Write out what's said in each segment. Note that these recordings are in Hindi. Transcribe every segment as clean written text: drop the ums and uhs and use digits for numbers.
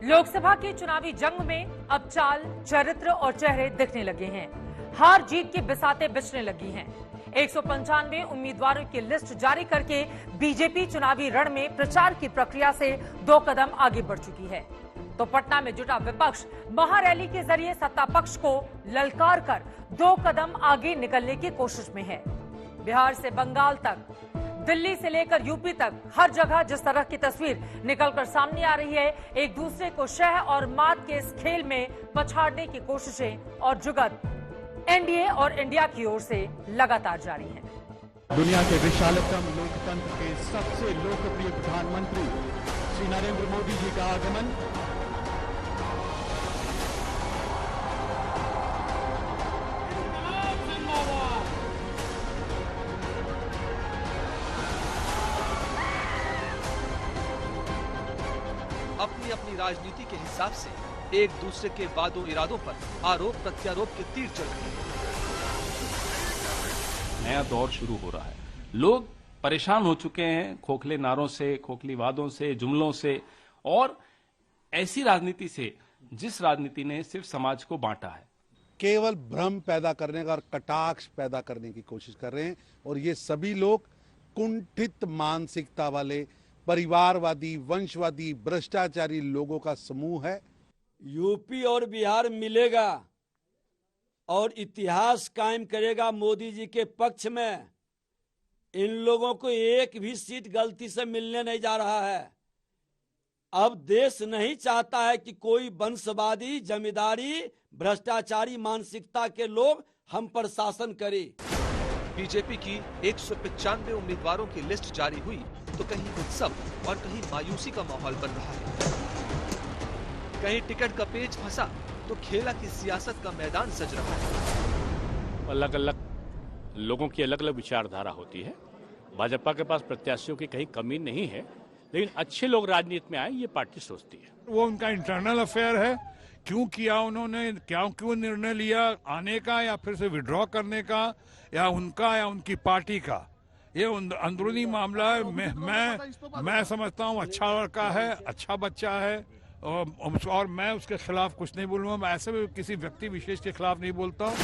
लोकसभा के चुनावी जंग में अब चाल, चरित्र और चेहरे दिखने लगे हैं। हार जीत की बिसातें बिछने लगी हैं। 195 उम्मीदवारों की लिस्ट जारी करके बीजेपी चुनावी रण में प्रचार की प्रक्रिया से 2 कदम आगे बढ़ चुकी है। तो पटना में जुटा विपक्ष महारैली के जरिए सत्ता पक्ष को ललकार कर 2 कदम आगे निकलने की कोशिश में है। बिहार से बंगाल तक, दिल्ली से लेकर यूपी तक हर जगह जिस तरह की तस्वीर निकलकर सामने आ रही है, एक दूसरे को शह और मात के इस खेल में पछाड़ने की कोशिशें और जुगत एनडीए और इंडिया की ओर से लगातार जारी है। दुनिया के विशालतम लोकतंत्र के सबसे लोकप्रिय प्रधानमंत्री श्री नरेंद्र मोदी जी का आगमन अपनी अपनी राजनीति के हिसाब से एक दूसरे के वादों इरादों पर आरोप प्रत्यारोप के तीर चल रहे हैं। नया दौर शुरू हो रहा है। लोग परेशान हो चुके हैं खोखले नारों से, खोखली वादों से, जुमलों से और ऐसी राजनीति से जिस राजनीति ने सिर्फ समाज को बांटा है। केवल भ्रम पैदा करने का और कटाक्ष पैदा करने की कोशिश कर रहे हैं और ये सभी लोग कुंठित मानसिकता वाले परिवारवादी, वंशवादी, भ्रष्टाचारी लोगों का समूह है। यूपी और बिहार मिलेगा और इतिहास कायम करेगा मोदी जी के पक्ष में। इन लोगों को एक भी सीट गलती से मिलने नहीं जा रहा है। अब देश नहीं चाहता है कि कोई वंशवादी, जमींदारी, भ्रष्टाचारी मानसिकता के लोग हम पर शासन करे। बीजेपी की 195 उम्मीदवारों की लिस्ट जारी हुई तो कहीं उत्सव और कहीं मायूसी का माहौल बन रहा है। कहीं टिकट का पेच फंसा तो खेला की सियासत का मैदान सज रहा है। अलग अलग लोगों की अलग अलग विचारधारा होती है। भाजपा के पास प्रत्याशियों की कहीं कमी नहीं है, लेकिन अच्छे लोग राजनीति में आए ये पार्टी सोचती है। वो उनका इंटरनल अफेयर है। क्यों किया उन्होंने, क्यों निर्णय लिया आने का या फिर से विड्रॉ करने का, या उनका या उनकी पार्टी का, ये अंदरूनी मामला है। मैं समझता हूँ अच्छा लड़का है, अच्छा बच्चा है और मैं उसके खिलाफ कुछ नहीं बोलूंगा। मैं ऐसे भी किसी व्यक्ति विशेष के खिलाफ नहीं बोलता हूँ।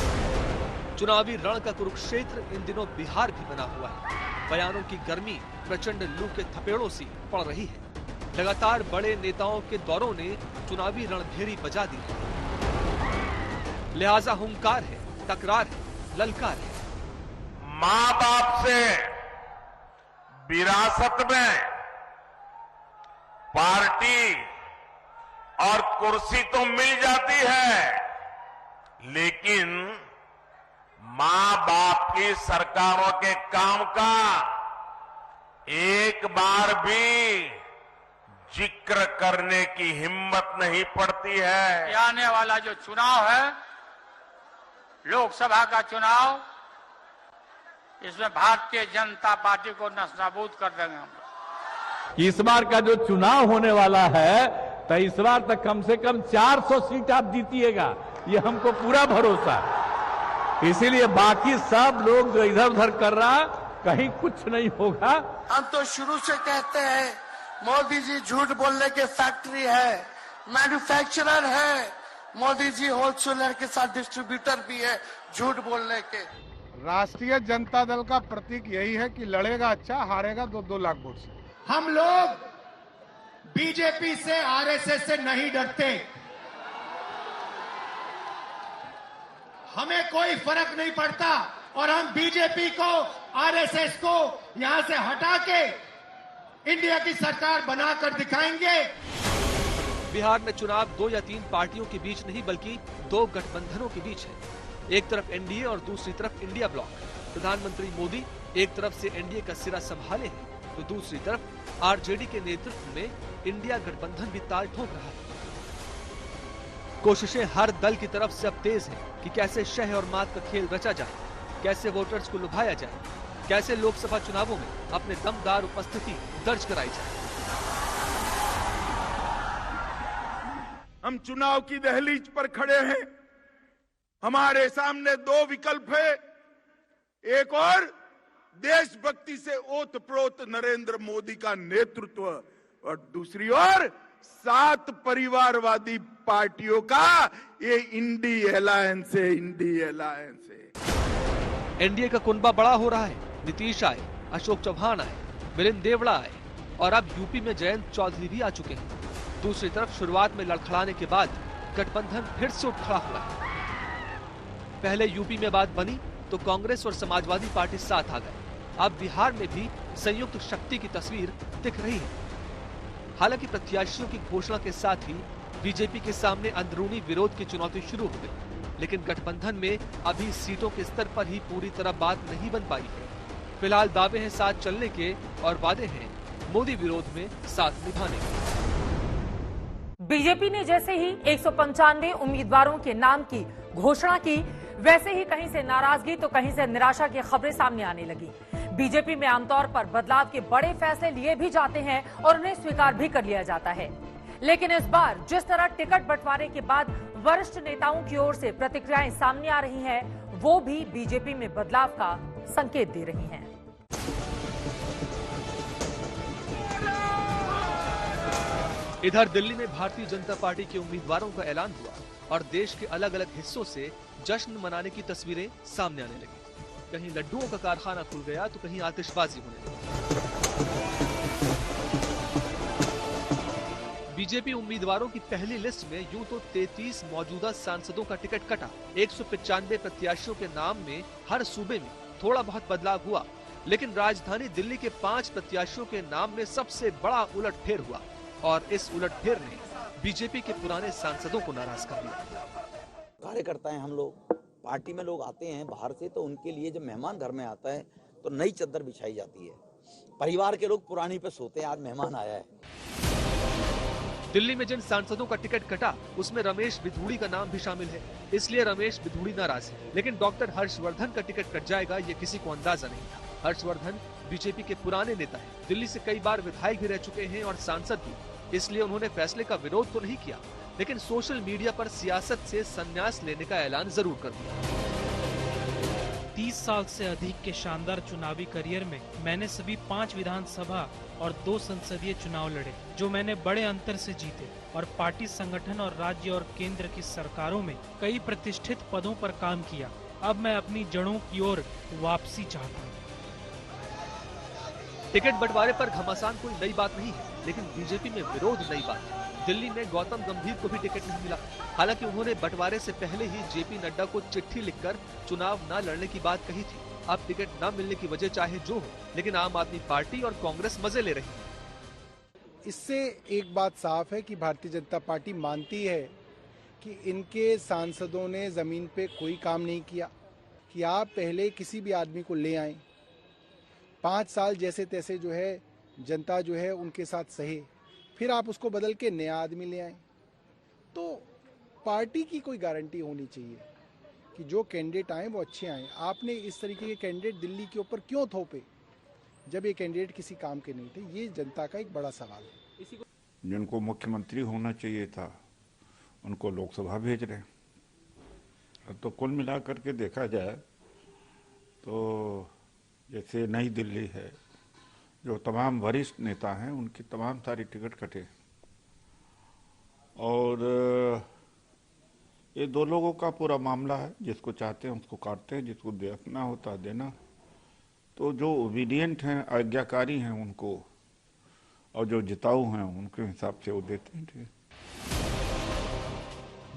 चुनावी रण का कुरुक्षेत्र इन दिनों बिहार भी बना हुआ है। बयानों की गर्मी प्रचंड लू के थपेड़ों से पड़ रही है। लगातार बड़े नेताओं के दौरों ने चुनावी रणभेरी बजा दी है। लिहाजा हुंकार है, तकरार है, ललकार है। माँ बाप से विरासत में पार्टी और कुर्सी तो मिल जाती है, लेकिन माँ बाप की सरकारों के काम का एक बार भी जिक्र करने की हिम्मत नहीं पड़ती है। आने वाला जो चुनाव है, लोकसभा का चुनाव, इसमें भारतीय जनता पार्टी को नस्ताबूद कर देंगे हम। इस बार का जो चुनाव होने वाला है, तो इस बार तक कम से कम 400 सीट आप जीतिएगा, ये हमको पूरा भरोसा है। इसीलिए बाकी सब लोग जो इधर उधर कर रहा, कहीं कुछ नहीं होगा। हम तो शुरू से कहते हैं मोदी जी झूठ बोलने के फैक्ट्री है, मैन्युफैक्चरर है। मोदी जी होलसेलर के साथ डिस्ट्रीब्यूटर भी है झूठ बोलने के। राष्ट्रीय जनता दल का प्रतीक यही है कि लड़ेगा अच्छा, हारेगा 2-2 लाख वोट से। हम लोग बीजेपी से, आरएसएस से नहीं डरते। हमें कोई फर्क नहीं पड़ता और हम बीजेपी को, आरएसएस को यहां से हटा के इंडिया की सरकार बनाकर दिखाएंगे। बिहार में चुनाव 2 या 3 पार्टियों के बीच नहीं, बल्कि 2 गठबंधनों के बीच है। एक तरफ एनडीए और दूसरी तरफ इंडिया ब्लॉक। प्रधानमंत्री मोदी एक तरफ से एनडीए का सिरा संभाले हैं, तो दूसरी तरफ आरजेडी के नेतृत्व में इंडिया गठबंधन भी ताल ठोक रहा है। कोशिशें हर दल की तरफ से अब तेज है कि कैसे शह और मात का खेल रचा जाए, कैसे वोटर्स को लुभाया जाए, कैसे लोकसभा चुनावों में अपने दमदार उपस्थिति दर्ज कराई जाए। हम चुनाव की दहलीज पर खड़े हैं। हमारे सामने 2 विकल्प है। एक और देशभक्ति से ओतप्रोत नरेंद्र मोदी का नेतृत्व और दूसरी ओर 7 परिवारवादी पार्टियों का ये इंडी अलायंस है, इंडी अलायंस है। एनडीए का कुनबा बड़ा हो रहा है। नीतीश आए, अशोक चौहान आए, मिलिंद देवड़ा आए और अब यूपी में जयंत चौधरी भी आ चुके हैं। दूसरी तरफ शुरुआत में लड़खड़ाने के बाद गठबंधन फिर से उठ खड़ा हुआ है। पहले यूपी में बात बनी तो कांग्रेस और समाजवादी पार्टी साथ आ गए। अब बिहार में भी संयुक्त शक्ति की तस्वीर दिख रही है। हालांकि प्रत्याशियों की घोषणा के साथ ही बीजेपी के सामने अंदरूनी विरोध की चुनौती शुरू हो गई, लेकिन गठबंधन में अभी सीटों के स्तर पर ही पूरी तरह बात नहीं बन पाई है। फिलहाल दावे हैं साथ चलने के और वादे हैं मोदी विरोध में साथ निभाने के। बीजेपी ने जैसे ही 195 उम्मीदवारों के नाम की घोषणा की, वैसे ही कहीं से नाराजगी तो कहीं से निराशा की खबरें सामने आने लगी। बीजेपी में आमतौर पर बदलाव के बड़े फैसले लिए भी जाते हैं और उन्हें स्वीकार भी कर लिया जाता है, लेकिन इस बार जिस तरह टिकट बंटवारे के बाद वरिष्ठ नेताओं की ओर से प्रतिक्रियाएं सामने आ रही हैं, वो भी बीजेपी में बदलाव का संकेत दे रही हैं। इधर दिल्ली में भारतीय जनता पार्टी के उम्मीदवारों का ऐलान हुआ और देश के अलग अलग हिस्सों से जश्न मनाने की तस्वीरें सामने आने लगी। कहीं लड्डुओं का कारखाना खुल गया तो कहीं आतिशबाजी होने लगी। बीजेपी उम्मीदवारों की पहली लिस्ट में यूं तो 33 मौजूदा सांसदों का टिकट कटा। 195 प्रत्याशियों के नाम में हर सूबे में थोड़ा बहुत बदलाव हुआ, लेकिन राजधानी दिल्ली के 5 प्रत्याशियों के नाम में सबसे बड़ा उलटफेर हुआ और इस उलटफेर ने बीजेपी के पुराने सांसदों को नाराज कर दिया। कार्यकर्ता हैं हम लोग, पार्टी में लोग आते हैं बाहर से, तो उनके लिए जब मेहमान घर में आता है तो नई चद्दर बिछाई जाती है। परिवार के लोग पुरानी पे सोते हैं, आज मेहमान आया है। दिल्ली में जिन सांसदों का टिकट कटा उसमें रमेश बिधूड़ी का नाम भी शामिल है, इसलिए रमेश बिधूड़ी नाराज है। लेकिन डॉक्टर हर्षवर्धन का टिकट कट जाएगा ये किसी को अंदाजा नहीं था। हर्षवर्धन बीजेपी के पुराने नेता हैं, दिल्ली से कई बार विधायक भी रह चुके हैं और सांसद भी, इसलिए उन्होंने फैसले का विरोध तो नहीं किया, लेकिन सोशल मीडिया पर सियासत से संन्यास लेने का ऐलान जरूर कर दिया। 30 साल से अधिक के शानदार चुनावी करियर में मैंने सभी 5 विधानसभा और 2 संसदीय चुनाव लड़े, जो मैंने बड़े अंतर से जीते, और पार्टी संगठन और राज्य और केंद्र की सरकारों में कई प्रतिष्ठित पदों पर काम किया। अब मैं अपनी जड़ों की ओर वापसी चाहता हूँ। टिकट बंटवारे पर घमासान कोई नई बात नहीं है, लेकिन बीजेपी में विरोध नई बात है। दिल्ली में गौतम गंभीर को भी टिकट नहीं मिला। हालांकि उन्होंने बंटवारे से पहले ही जेपी नड्डा को चिट्ठी लिखकर चुनाव न लड़ने की बात कही थी। अब टिकट न मिलने की वजह चाहे जो हो, लेकिन आम आदमी पार्टी और कांग्रेस मजे ले रही है। इससे एक बात साफ है कि भारतीय जनता पार्टी मानती है कि इनके सांसदों ने जमीन पे कोई काम नहीं किया, कि आप पहले किसी भी आदमी को ले आए, 5 साल जैसे तैसे जो है जनता जो है उनके साथ सहे, फिर आप उसको बदल के नया आदमी ले आए। तो पार्टी की कोई गारंटी होनी चाहिए कि जो कैंडिडेट आए वो अच्छे आए। आपने इस तरीके के कैंडिडेट दिल्ली के ऊपर क्यों थोपे जब ये कैंडिडेट किसी काम के नहीं थे? ये जनता का एक बड़ा सवाल है। जिनको मुख्यमंत्री होना चाहिए था उनको लोकसभा भेज रहे हैं। तो कुल मिलाकर के देखा जाए तो जैसे नई दिल्ली है, जो तमाम वरिष्ठ नेता हैं उनकी तमाम सारी टिकट कटे, और ये 2 लोगों का पूरा मामला है। जिसको चाहते हैं उसको काटते हैं, जिसको देखना होता है देना। तो जो ओबीडियंट हैं, आज्ञाकारी हैं उनको, और जो जिताऊ हैं उनके हिसाब से वो देते हैं।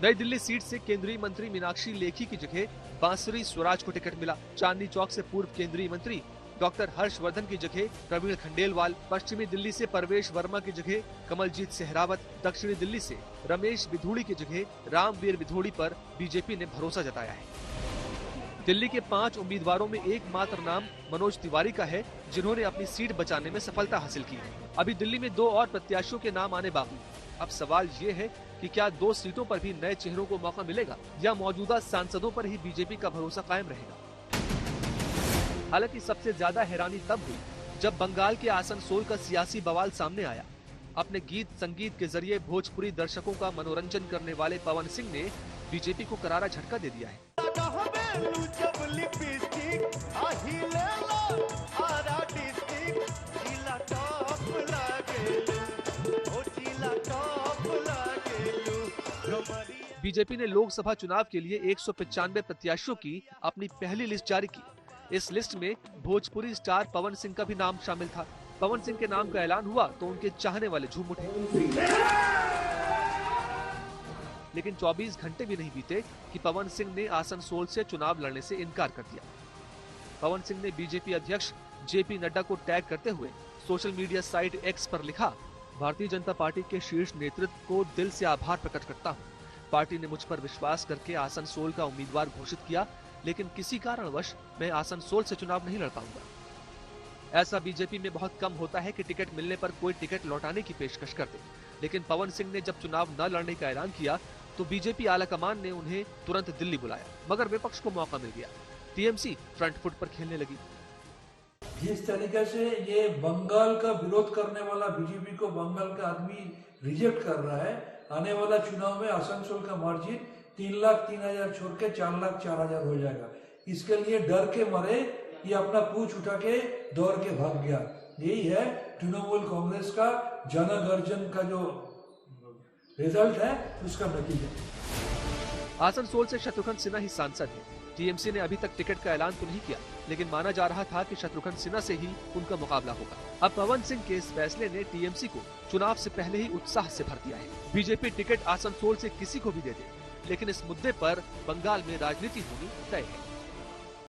नई दिल्ली सीट से केंद्रीय मंत्री मीनाक्षी लेखी की जगह बांसुरी स्वराज को टिकट मिला। चांदनी चौक से पूर्व केंद्रीय मंत्री डॉक्टर हर्षवर्धन की जगह प्रवीण खंडेलवाल, पश्चिमी दिल्ली से परवेश वर्मा की जगह कमलजीत सेहरावत, दक्षिणी दिल्ली से रमेश बिधूड़ी की जगह रामवीर बिधूड़ी पर बीजेपी ने भरोसा जताया है। दिल्ली के 5 उम्मीदवारों में एकमात्र नाम मनोज तिवारी का है, जिन्होंने अपनी सीट बचाने में सफलता हासिल की है। अभी दिल्ली में 2 और प्रत्याशियों के नाम आने बाकी। अब सवाल ये है कि क्या 2 सीटों पर भी नए चेहरों को मौका मिलेगा या मौजूदा सांसदों पर ही बीजेपी का भरोसा कायम रहेगा। हालांकि सबसे ज्यादा हैरानी तब हुई जब बंगाल के आसनसोल का सियासी बवाल सामने आया। अपने गीत संगीत के जरिए भोजपुरी दर्शकों का मनोरंजन करने वाले पवन सिंह ने बीजेपी को करारा झटका दे दिया है। जिला टॉप बीजेपी ने लोकसभा चुनाव के लिए 195 प्रत्याशियों की अपनी पहली लिस्ट जारी की। इस लिस्ट में भोजपुरी स्टार पवन सिंह का भी नाम शामिल था। पवन सिंह के नाम का ऐलान हुआ तो उनके चाहने वाले झूम उठे, लेकिन 24 घंटे भी नहीं बीते कि पवन सिंह ने आसनसोल से चुनाव लड़ने से इनकार कर दिया। पवन सिंह ने बीजेपी अध्यक्ष जेपी नड्डा को टैग करते हुए सोशल मीडिया साइट एक्स पर लिखा, भारतीय जनता पार्टी के शीर्ष नेतृत्व को दिल से आभार प्रकट करता हूं। पार्टी ने मुझ पर विश्वास करके आसनसोल का उम्मीदवार घोषित किया, लेकिन किसी कारणवश मैं आसनसोल से चुनाव नहीं लड़ पाऊंगा। ऐसा बीजेपी में बहुत कम होता है कि टिकट मिलने पर कोई टिकट लौटाने की पेशकश कर दे, लेकिन पवन सिंह ने जब चुनाव न लड़ने का ऐलान किया तो बीजेपी आलाकमान ने उन्हें तुरंत दिल्ली बुलाया, मगर विपक्ष को मौका मिल गया। टीएमसी फ्रंट फुट पर खेलने लगी। जिस तरीके से ये बंगाल का विरोध करने वाला बीजेपी को बंगाल का आदमी रिजेक्ट कर रहा है, आने वाला चुनाव में आसनसोल का मार्जिन 3,03,000 छोड़ के 4,04,000 हो जाएगा। इसके लिए डर के मारे ये अपना पूंछ उठा के दौड़ के भाग गया। यही है तृणमूल कांग्रेस का जनगर्जन का जो रिजल्ट है, उसका नतीजा। आसनसोल से शत्रुघ्न सिन्हा ही सांसद है। टीएमसी ने अभी तक टिकट का ऐलान तो नहीं किया, लेकिन माना जा रहा था कि शत्रुघ्न सिन्हा से ही उनका मुकाबला होगा। अब पवन सिंह के इस फैसले ने टीएमसी को चुनाव से पहले ही उत्साह से भर दिया है। बीजेपी टिकट आसनसोल से किसी को भी दे दे, लेकिन इस मुद्दे पर बंगाल में राजनीति होनी तय है।